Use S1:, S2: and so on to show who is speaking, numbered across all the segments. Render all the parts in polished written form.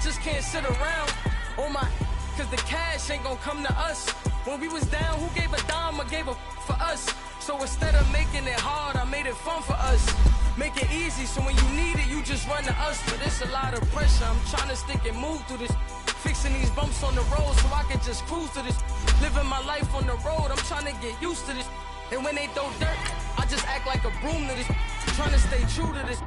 S1: just can't sit around on my, cause the cash ain't gonna come to us. When we was down, who gave a dime or gave a for us? So instead of making it hard, I made it fun for us. Make it easy, so when you need it, you just run to us. But it's a lot of pressure, I'm trying to stick and move through this. Fixing these bumps on the road so I can just cruise to this. Living my life on the road, I'm trying to get used to this. And when they throw dirt, I just act like a broom to this. Trying to stay true to this,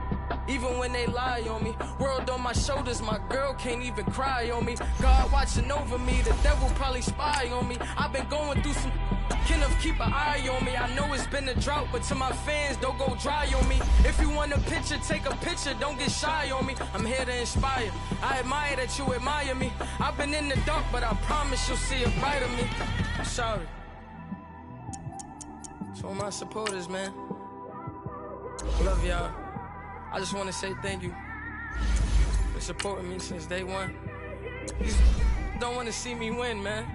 S1: even when they lie on me. World on my shoulders, my girl can't even cry on me. God watching over me, the devil probably spy on me. I've been going through some, Kenneth keep an eye on me. I know it's been a drought, but to my fans, don't go dry on me. If you want a picture, take a picture, don't get shy on me. I'm here to inspire, I admire that you admire me. I've been in the dark, but I promise you'll see a brighter me. I'm sorry. To all my supporters, man, I love y'all. I just want to say thank you for supporting me since day one. You don't want to see me win, man.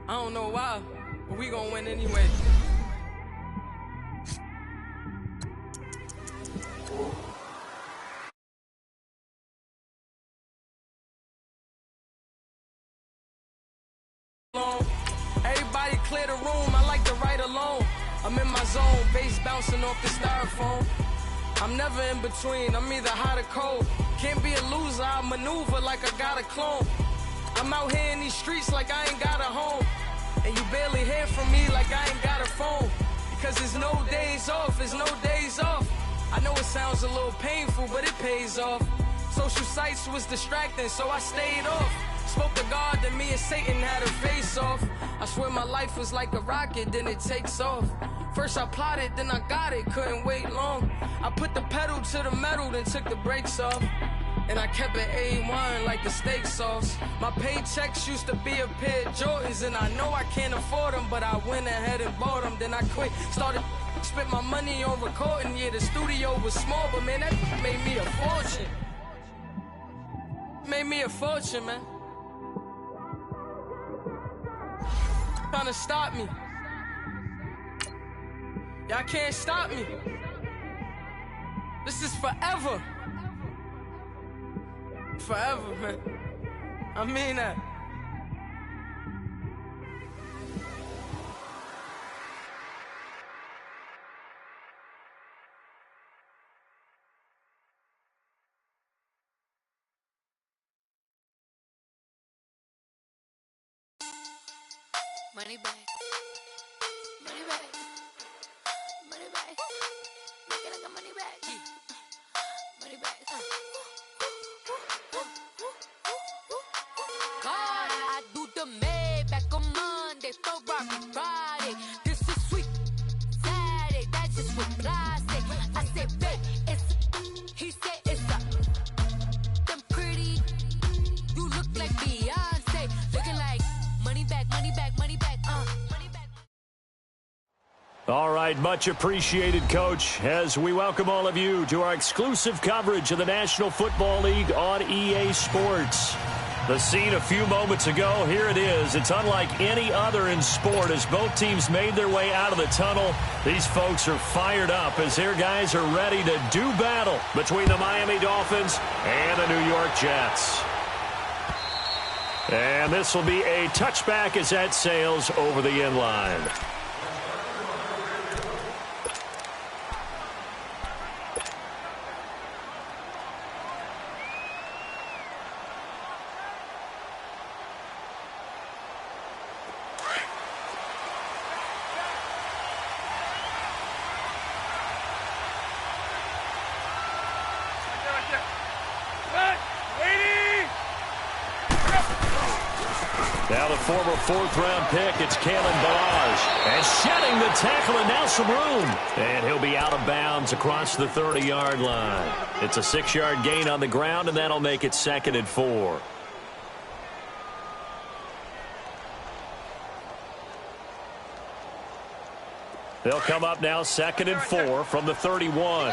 S1: I don't know why, but we gonna win anyway. Everybody clear the room, I like to write alone. I'm in my zone, bass bouncing off the styrofoam. I'm never in between, I'm either hot or cold. Can't be a loser, I maneuver like I got a clone. I'm out here in these streets like I ain't got a home. And you barely hear from me like I ain't got a phone. Because there's no days off, there's no days off. I know it sounds a little painful, but it pays off. Social sites was distracting, so I stayed off. Spoke to God, then me and Satan had a face off. I swear my life was like a rocket, then it takes off. First I plotted, then I got it, couldn't wait long. I put the pedal to the metal, then took the brakes off. And I kept it A1 like the steak sauce. My paychecks used to be a pair of Jordans, and I know I can't afford them, but I went ahead and bought them. Then I quit, started spent my money on recording. Yeah, the studio was small, but man, that made me a fortune. Made me a fortune, man. Trying to stop me. Y'all can't stop me. This is forever. Forever, man. I mean that.
S2: Money back. Money back. Money back. Make it like a money back. Money back. God, I do the Maybach on Monday, Ferrari Friday. This is sweet Saturday, that's just what I say. I said, babe, it's, he said it's a, them pretty, you look like Beyonce, looking like money back, money back, money back, money back.
S3: All right, much appreciated, Coach, as we welcome all of you to our exclusive coverage of the National Football League on EA Sports. The scene a few moments ago, here it is. It's unlike any other in sport as both teams made their way out of the tunnel. These folks are fired up as their guys are ready to do battle between the Miami Dolphins and the New York Jets. And this will be a touchback as that sails over the end line. Now the former fourth-round pick, it's Kalen Ballage. And shedding the tackle, and now some room. And he'll be out of bounds across the 30-yard line. It's a 6-yard gain on the ground, and that'll make it 2nd and 4. They'll come up now 2nd and 4 from the 31.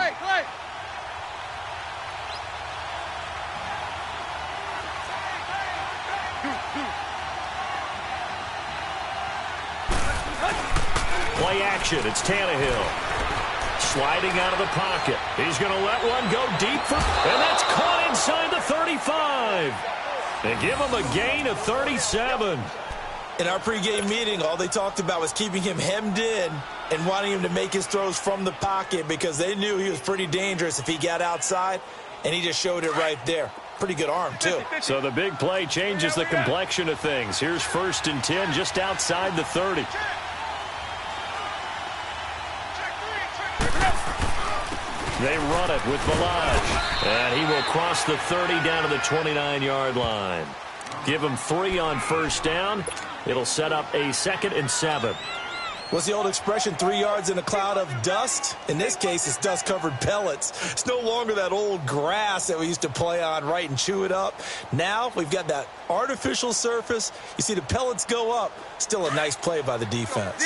S3: Play action. It's Tannehill. Sliding out of the pocket. He's going to let one go deep for, and that's caught inside the 35. 25. And give him a gain of 37.
S4: In our pregame meeting, all they talked about was keeping him hemmed in and wanting him to make his throws from the pocket because they knew he was pretty dangerous if he got outside, and he just showed it right there. Pretty good arm, too.
S3: So the big play changes the complexion of things. Here's 1st and 10 just outside the 30. They run it with Valage, and he will cross the 30 down to the 29-yard line. Give him 3 on 1st down. It'll set up a 2nd and 7.
S4: What's the old expression, 3 yards in a cloud of dust? In this case, it's dust-covered pellets. It's no longer that old grass that we used to play on, right, and chew it up. Now we've got that artificial surface. You see the pellets go up. Still a nice play by the defense.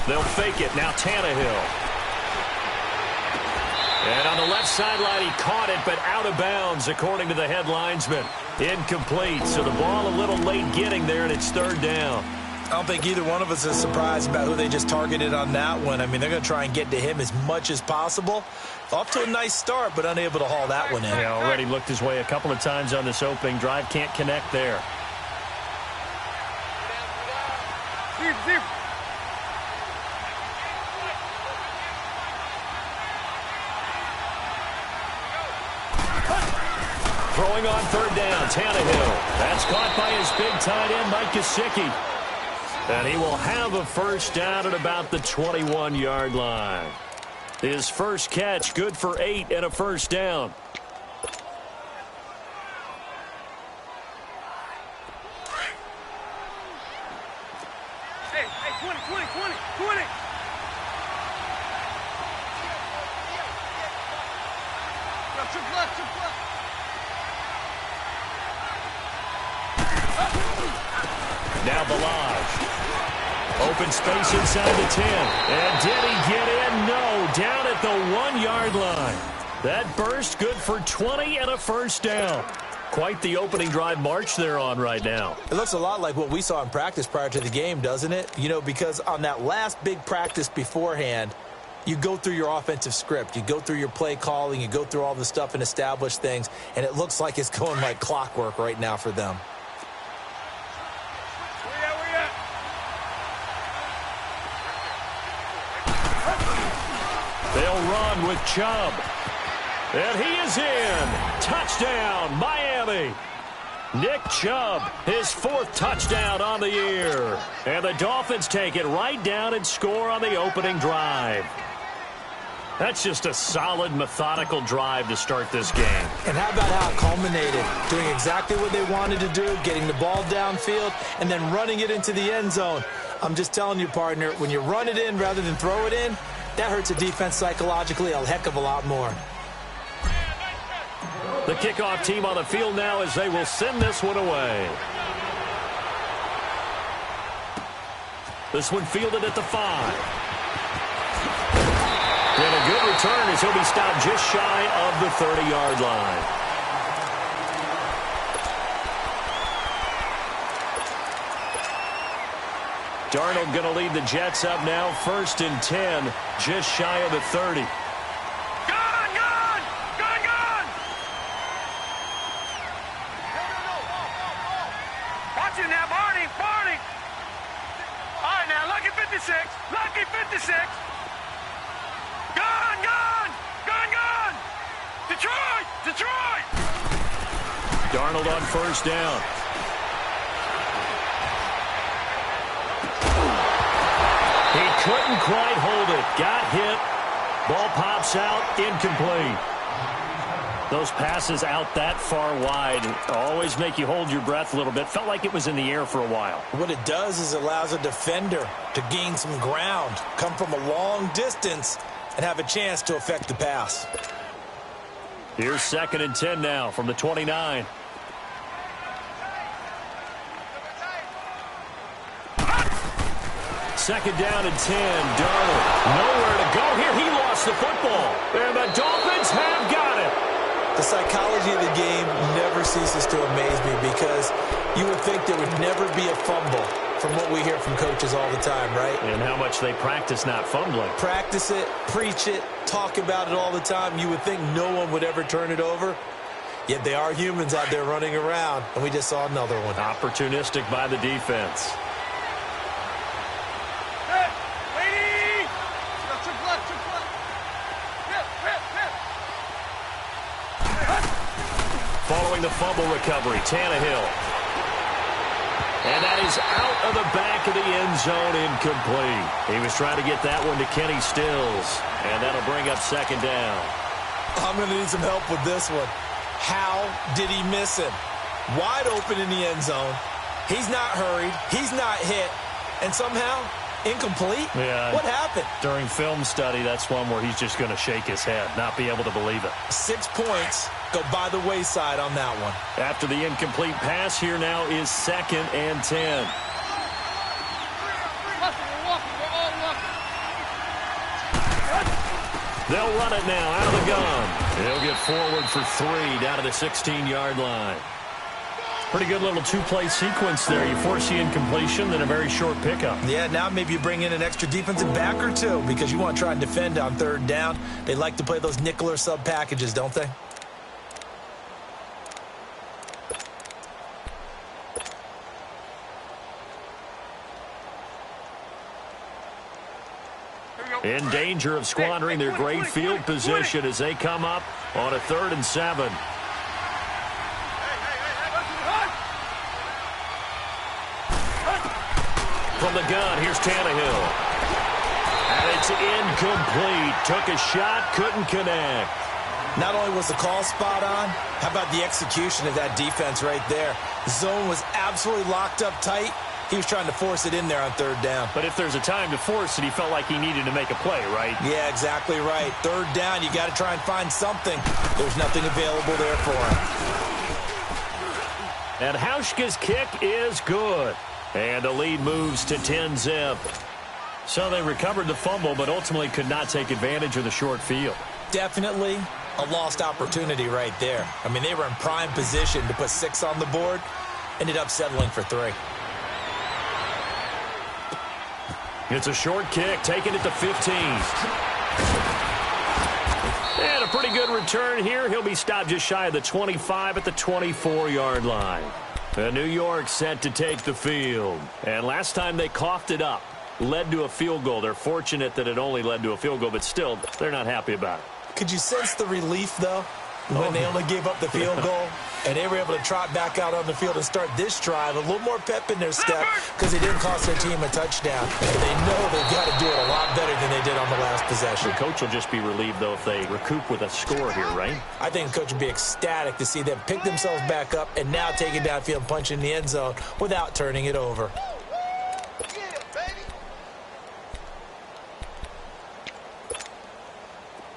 S3: They'll fake it. Now Tannehill. And on the left sideline, he caught it, but out of bounds, according to the head linesman. Incomplete. So the ball a little late getting there, and it's 3rd down.
S4: I don't think either one of us is surprised about who they just targeted on that one. I mean, they're going to try and get to him as much as possible. Off to a nice start, but unable to haul that one in.
S3: Yeah, already looked his way a couple of times on this opening drive. Can't connect there. Throwing on 3rd down, Tannehill. That's caught by his big tight end, Mike Gesicki. And he will have a 1st down at about the 21-yard line. His first catch, good for 8 and a 1st down.
S5: Hey, 20. Triple left.
S3: Now Valage. Open space inside the 10. And did he get in? No. Down at the 1-yard line. That burst good for 20 and a 1st down. Quite the opening drive march they're on right now.
S4: It looks a lot like what we saw in practice prior to the game, doesn't it? You know, because on that last big practice beforehand, you go through your offensive script. You go through your play calling. You go through all the stuff and establish things. And it looks like it's going like clockwork right now for them.
S3: They'll run with Chubb. And he is in. Touchdown, Miami. Nick Chubb, his 4th touchdown on the year. And the Dolphins take it right down and score on the opening drive. That's just a solid, methodical drive to start this game.
S4: And how about how it culminated? Doing exactly what they wanted to do, getting the ball downfield, and then running it into the end zone. I'm just telling you, partner, when you run it in rather than throw it in, that hurts a defense psychologically a heck of a lot more.
S3: The kickoff team on the field now as they will send this one away. This one fielded at the 5. And a good return as he'll be stopped just shy of the 30-yard line. Darnold going to lead the Jets up now, 1st and 10, just shy of the 30.
S5: Watch it now, Barney. All right, now, lucky 56. Gone. Detroit.
S3: Darnold on 1st down. He couldn't quite hold it. Got hit. Ball pops out. Incomplete. Those passes out that far wide always make you hold your breath a little bit. Felt like it was in the air for a while.
S4: What it does is it allows a defender to gain some ground, come from a long distance, and have a chance to affect the pass.
S3: Here's 2nd and 10 now from the 29. Second down and 10. Darnold nowhere to go here. He lost the football. And the Dolphins have got it.
S4: The psychology of the game never ceases to amaze me because You would think there would never be a fumble from what we hear from coaches all the time, right?
S3: And how much they practice not fumbling.
S4: Practice it, preach it, talk about it all the time. You would think no one would ever turn it over. Yet they are humans out there running around, and we just saw another one.
S3: Opportunistic by the defense. Following the fumble recovery, Tannehill. And that is out of the back of the end zone, incomplete. He was trying to get that one to Kenny Stills, and that'll bring up second down.
S4: I'm going to need some help with this one. How did he miss him? Wide open in the end zone. He's not hurried. He's not hit. And somehow, incomplete?
S3: Yeah.
S4: What happened?
S3: During film study, that's one where he's just going to shake his head, not be able to believe it.
S4: 6 points go by the wayside on that one.
S3: After the incomplete pass, here now is 2nd and 10. They'll run it now out of the gun. He'll get forward for 3 down to the 16-yard line. Pretty good little two-play sequence there. You force the incompletion, then a very short pickup.
S4: Yeah, now maybe you bring in an extra defensive back or two because you want to try and defend on 3rd down. They like to play those nickel or sub packages, don't they?
S3: In danger of squandering their great field position as they come up on a 3rd and 7. From the gun, here's Tannehill. And it's incomplete. Took a shot, couldn't connect.
S4: Not only was the call spot on, how about the execution of that defense right there? The zone was absolutely locked up tight. He was trying to force it in there on 3rd down.
S3: But if there's a time to force it, he felt like he needed to make a play, right?
S4: Yeah, exactly right. 3rd down, you got to try and find something. There's nothing available there for him.
S3: And Hauschka's kick is good. And the lead moves to 10-zip. So they recovered the fumble, but ultimately could not take advantage of the short field.
S4: Definitely a lost opportunity right there. I mean, they were in prime position to put 6 on the board. Ended up settling for 3.
S3: It's a short kick, taking it to 15. And a pretty good return here. He'll be stopped just shy of the 25 at the 24-yard line. New York set to take the field. And last time they coughed it up, led to a field goal. They're fortunate that it only led to a field goal, but still, they're not happy about it.
S4: Could you sense the relief, though, when they only gave up the field goal? And they were able to trot back out on the field and start this drive. A little more pep in their step because they didn't cost their team a touchdown. And they know they've got to do it a lot better than they did on the last possession.
S3: The coach will just be relieved, though, if they recoup with a score here, right?
S4: I think the coach would be ecstatic to see them pick themselves back up and now take it downfield and punch in the end zone without turning it over.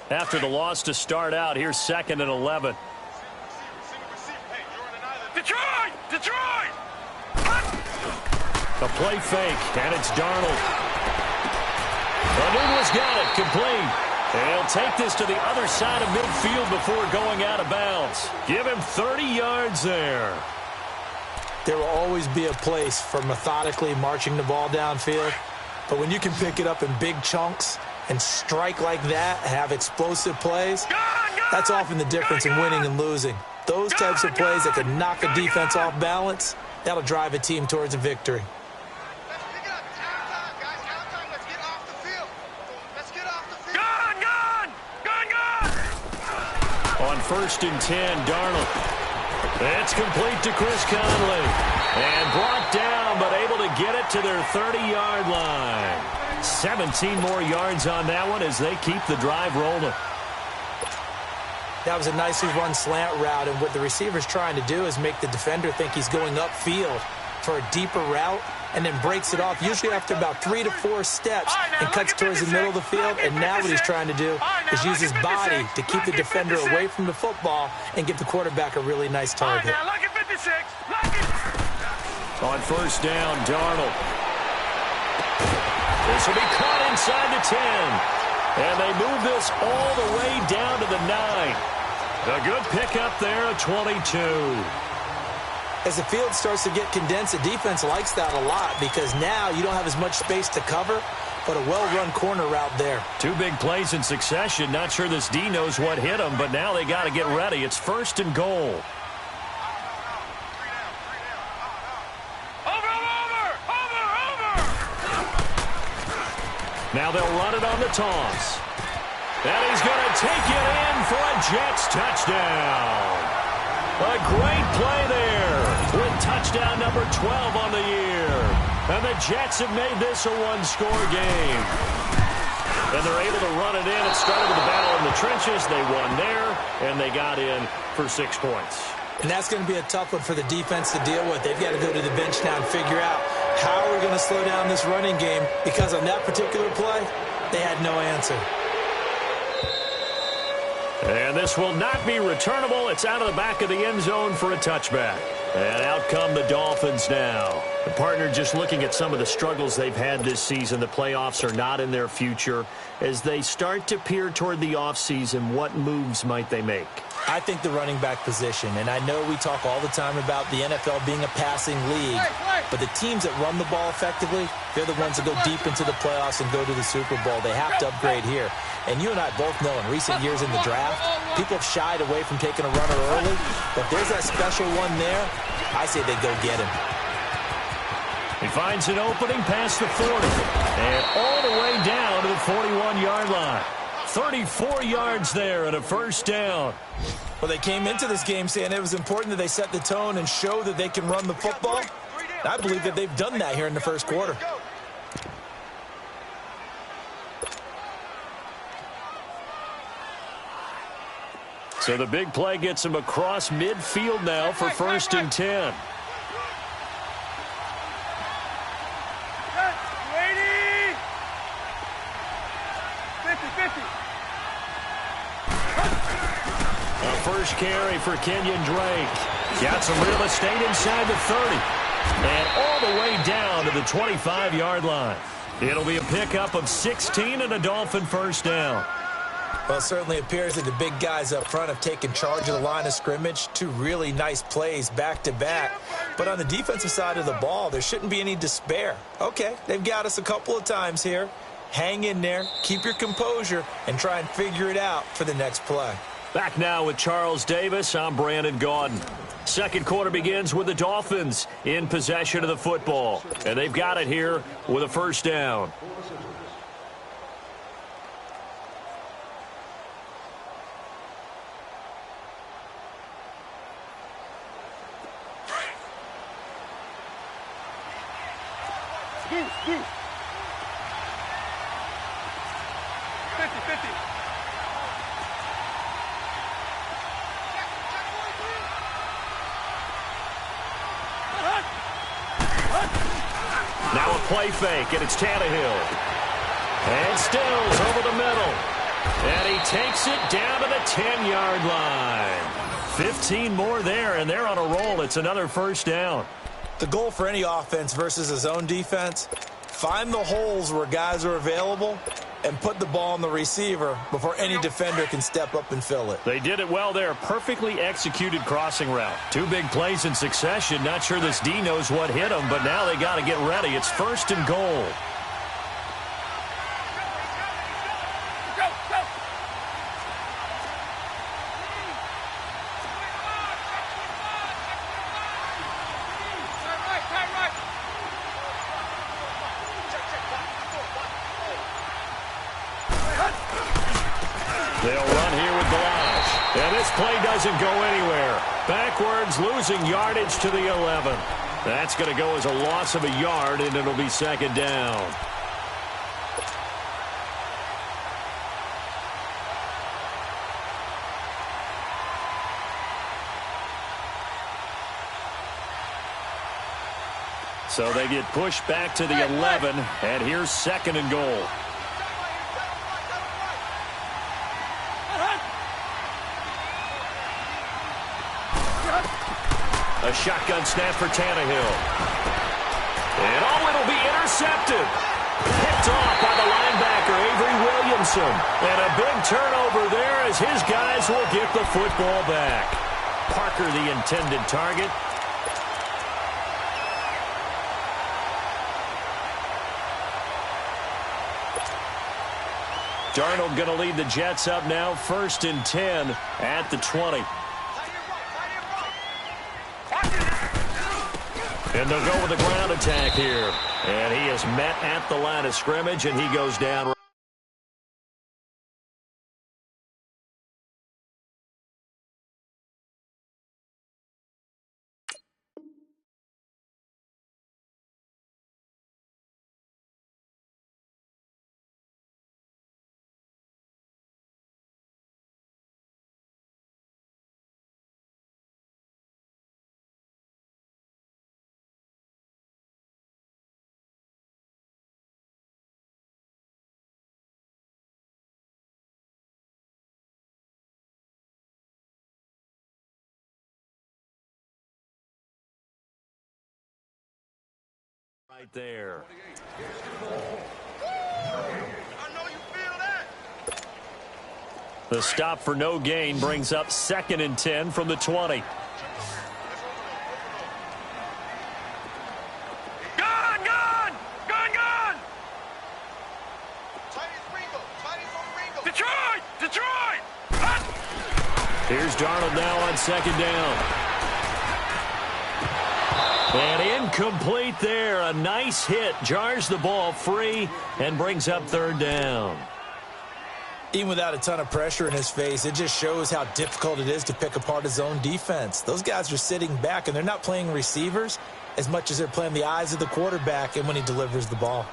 S3: After the loss to start out, here's 2nd and 11.
S5: Detroit! Detroit!
S3: A play fake, and it's Darnold. Anunu's got it, complete. And he'll take this to the other side of midfield before going out of bounds. Give him 30 yards there.
S4: There will always be a place for methodically marching the ball downfield. But when you can pick it up in big chunks and strike like that, have explosive plays, that's often the difference in winning and losing. Those types of plays that can knock a defense off balance, that'll drive a team towards a victory.
S3: On 1st and 10, Darnold. It's complete to Chris Conley. And brought down, but able to get it to their 30-yard line. 17 more yards on that one as they keep the drive rolling.
S4: That was a nicely run slant route, and what the receiver's trying to do is make the defender think he's going upfield for a deeper route, and then breaks it off, usually after about 3 to 4 steps, and cuts towards the middle of the field. And now what he's trying to do is use his body to keep the defender away from the football and give the quarterback a really nice target.
S3: On 1st down, Darnold. This will be caught inside the 10. And they move this all the way down to the 9. A good pickup there at 22.
S4: As the field starts to get condensed, the defense likes that a lot because now you don't have as much space to cover, but a well-run corner route there. 2 big plays in succession. Not sure this D knows what hit him, but now they got to get ready. It's 1st and goal. Now they'll run it on the toss. And he's going to take it in for a Jets touchdown. A great play there with touchdown number 12 on the year. And the Jets have made this a one-score game. And they're able to run it in. It started with a battle in the trenches. They won there, and they got in for 6 points.
S6: And that's going to be a tough one for the defense to deal with. They've got to go to the bench now and figure out how are we going to slow down this running game, because on that particular play, they had no answer.
S3: And this will not be returnable. It's out of the back of the end zone for a touchback. And out come the Dolphins now. The partner just looking at some of the struggles they've had this season. The playoffs are not in their future. As they start to peer toward the offseason, what moves might they make?
S6: I think the running back position, and I know we talk all the time about the NFL being a passing league, but the teams that run the ball effectively, they're the ones that go deep into the playoffs and go to the Super Bowl. They have to upgrade here. And you and I both know in recent years in the draft, people have shied away from taking a runner early, but there's that special one there. I say they go get him.
S3: He finds an opening past the 40 and all the way down to the 41-yard line. 34 yards there and a 1st down.
S6: Well, they came into this game saying it was important that they set the tone and show that they can run the football. I believe that they've done that here in the 1st quarter.
S3: So the big play gets him across midfield now for 1st and 10. First carry for Kenyon Drake. Got some real estate inside the 30. And all the way down to the 25-yard line. It'll be a pickup of 16 and a Dolphin 1st down.
S6: Well, it certainly appears that the big guys up front have taken charge of the line of scrimmage. 2 really nice plays back-to-back. But on the defensive side of the ball, there shouldn't be any despair. Okay, they've got us a couple of times here. Hang in there, keep your composure, and try and figure it out for the next play.
S3: Back now with Charles Davis. I'm Brandon Gaudin. 2nd quarter begins with the Dolphins in possession of the football. And they've got it here with a 1st down. Now a play fake, and it's Tannehill. And Stills over the middle. And he takes it down to the 10-yard line. 15 more there, and they're on a roll. It's another 1st down.
S6: The goal for any offense versus his own defense, find the holes where guys are available and put the ball on the receiver before any defender can step up and fill it.
S3: They did it well there. Perfectly executed crossing route. 2 big plays in succession. Not sure this D knows what hit them, but now they got to get ready. It's 1st and goal. They'll run here with Balaj. And this play doesn't go anywhere. Backwards, losing yardage to the 11. That's going to go as a loss of a yard, and it'll be 2nd down. So they get pushed back to the 11, and here's 2nd and goal. A shotgun snap for Tannehill. And it'll be intercepted. Picked off by the linebacker, Avery Williamson. And a big turnover there as his guys will get the football back. Parker, the intended target. Darnold going to lead the Jets up now, 1st and 10 at the 20. And they'll go with the ground attack here. And he is met at the line of scrimmage, and he goes down. Right there.
S5: I know you feel that.
S3: The stop for no gain brings up 2nd and 10 from the 20.
S5: Gun! Detroit!
S3: Here's Darnold now on 2nd down. And incomplete there. A nice hit. Jars the ball free and brings up 3rd down.
S6: Even without a ton of pressure in his face, it just shows how difficult it is to pick apart his own defense. Those guys are sitting back, and they're not playing receivers as much as they're playing the eyes of the quarterback and when he delivers the ball.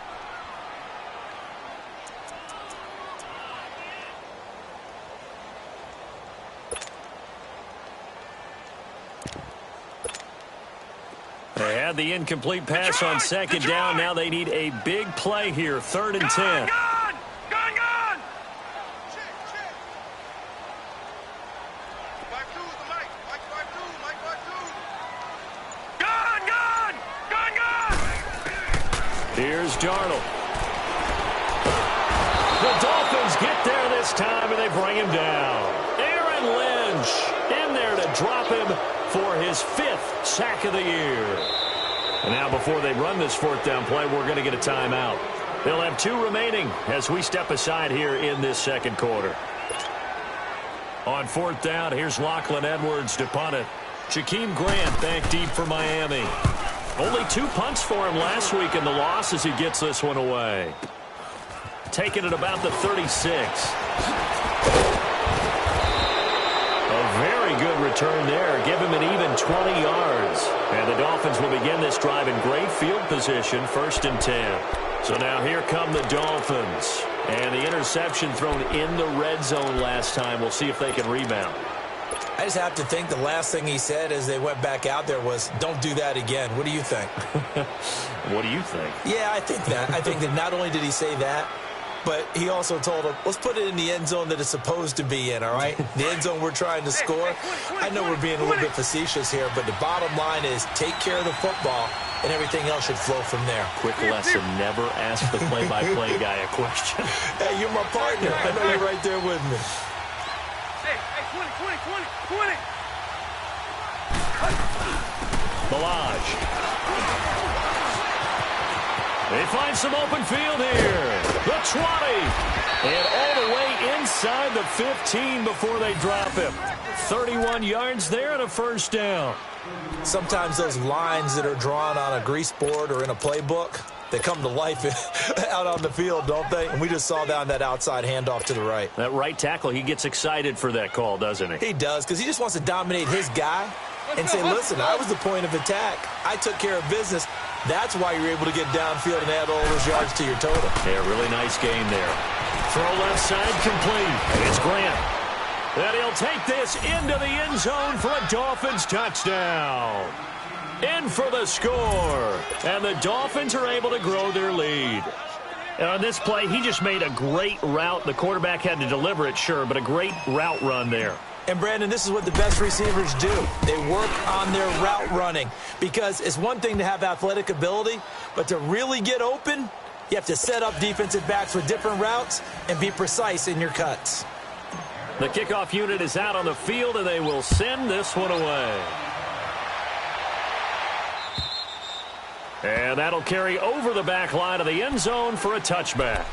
S3: They had the incomplete pass on 2nd down. Now they need a big play here. 3rd and 10.
S5: Gun!
S3: Here's Darnold. The Dolphins get there this time, and they bring him down. Aaron Lynch in there to drop him for his 5th sack of the year. And now before they run this 4th down play, we're going to get a timeout. They'll have 2 remaining as we step aside here in this 2nd quarter. On 4th down, here's Lachlan Edwards to punt it. Jakeem Grant back deep for Miami. Only 2 punts for him last week in the loss as he gets this one away. Taking it about the 36. A very good return there. Give him an even 20 yards. And the Dolphins will begin this drive in great field position, 1st and 10. So now here come the Dolphins. And the interception thrown in the red zone last time. We'll see if they can rebound.
S6: I just have to think the last thing he said as they went back out there was, don't do that again. What do you think?
S3: What do you think?
S6: Yeah, I think that. I think that not only did he say that, but he also told him, let's put it in the end zone that it's supposed to be in, all right? The end zone we're trying to score. I know we're being a little bit facetious here, but the bottom line is take care of the football, and everything else should flow from there.
S3: Quick lesson, never ask the play-by-play guy a question.
S6: Hey, you're my partner. I know you're right there with me.
S5: Hey, 20.
S3: Balaj. They find some open field here. The 20. And all the way inside the 15 before they drop him. 31 yards there and a 1st down.
S6: Sometimes those lines that are drawn on a grease board or in a playbook, they come to life out on the field, don't they? And we just saw down that outside handoff to the right.
S3: That right tackle, he gets excited for that call, doesn't he?
S6: He does, because he just wants to dominate his guy and say, listen, I was the point of attack. I took care of business. That's why you're able to get downfield and add all those yards to your total.
S3: Yeah, really nice game there. Throw left side complete. It's Grant. And he'll take this into the end zone for a Dolphins touchdown. In for the score. And the Dolphins are able to grow their lead. And on this play, he just made a great route. The quarterback had to deliver it, sure, but a great route run there.
S6: And, Brandon, this is what the best receivers do. They work on their route running because it's one thing to have athletic ability, but to really get open, you have to set up defensive backs with different routes and be precise in your cuts.
S3: The kickoff unit is out on the field, and they will send this one away. And that'll carry over the back line of the end zone for a touchback.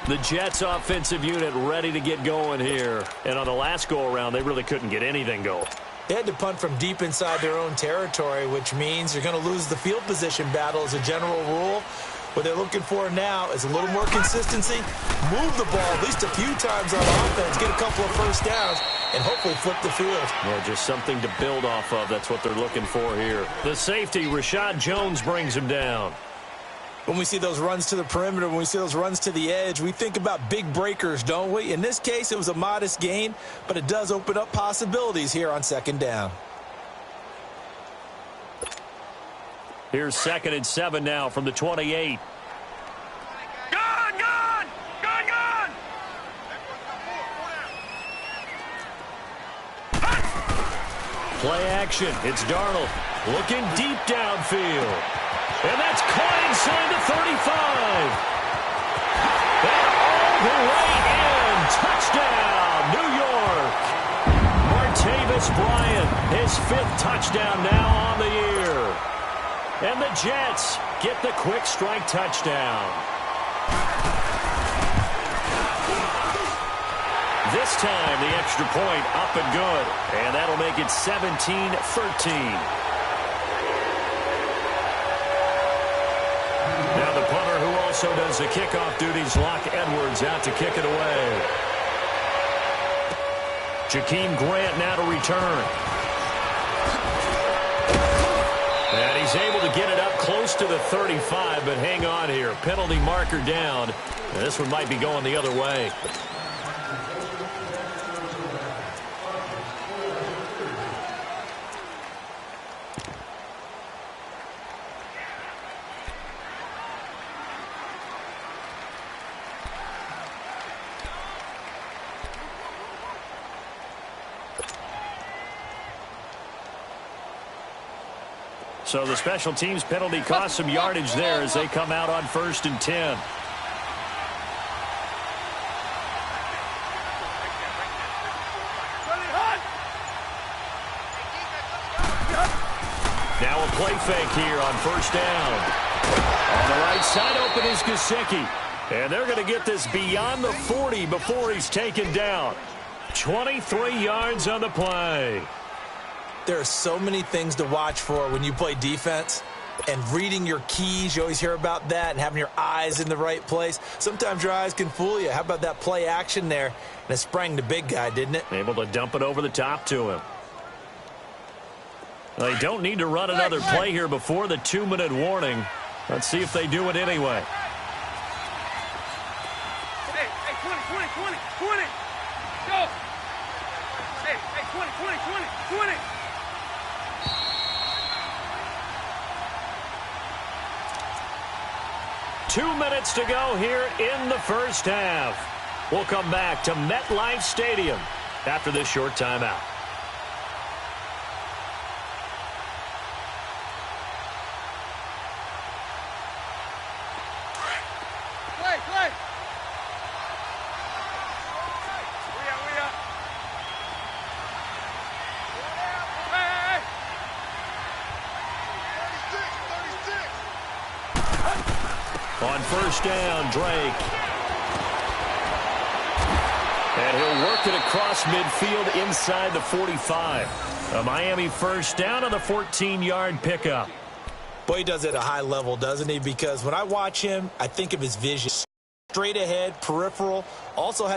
S3: The Jets offensive unit ready to get going here. And on the last go-around, they really couldn't get anything going.
S6: They had to punt from deep inside their own territory, which means you're going to lose the field position battle as a general rule. What they're looking for now is a little more consistency, move the ball at least a few times on offense, get a couple of first downs, and hopefully flip the field.
S3: Yeah, just something to build off of. That's what they're looking for here. The safety, Rashad Jones, brings him down.
S4: When we see those runs to the perimeter, when we see those runs to the edge, we think about big breakers, don't we? In this case, it was a modest gain, but it does open up possibilities here on second down.
S3: Here's 2nd and 7 now from the 28.
S5: Gun!
S3: Play action. It's Darnold looking deep downfield. And that's caught inside the 35. And all the way in. Touchdown, New York. Martavis Bryant, his 5th touchdown now on the year. And the Jets get the quick strike touchdown. This time, the extra point up and good. And that'll make it 17-13. Now the punter who also does the kickoff duties, Locke Edwards, out to kick it away. Jakeem Grant now to return. And he's able to get it up close to the 35, but hang on here. Penalty marker down. And this one might be going the other way. So the special teams penalty cost some yardage there as they come out on 1st and 10. Now a play fake here on 1st down. On the right side open is Gesicki. And they're going to get this beyond the 40 before he's taken down. 23 yards on the play.
S6: There are so many things to watch for when you play defense. And reading your keys, you always hear about that, and having your eyes in the right place. Sometimes your eyes can fool you. How about that play action there? And it sprang the big guy, didn't it?
S3: Able to dump it over the top to him. They don't need to run another play here before the 2-minute warning. Let's see if they do it anyway.
S5: Hey, 20. Go. Hey, 20.
S3: 2 minutes to go here in the first half. We'll come back to MetLife Stadium after this short timeout.
S5: Play. We up. Hey.
S2: 36.
S3: On 1st down, Drake. And he'll work it across midfield inside the 45. A Miami 1st down on the 14-yard pickup.
S6: Boy, he does it at a high level, doesn't he? Because when I watch him, I think of his vision. Straight ahead, peripheral, also has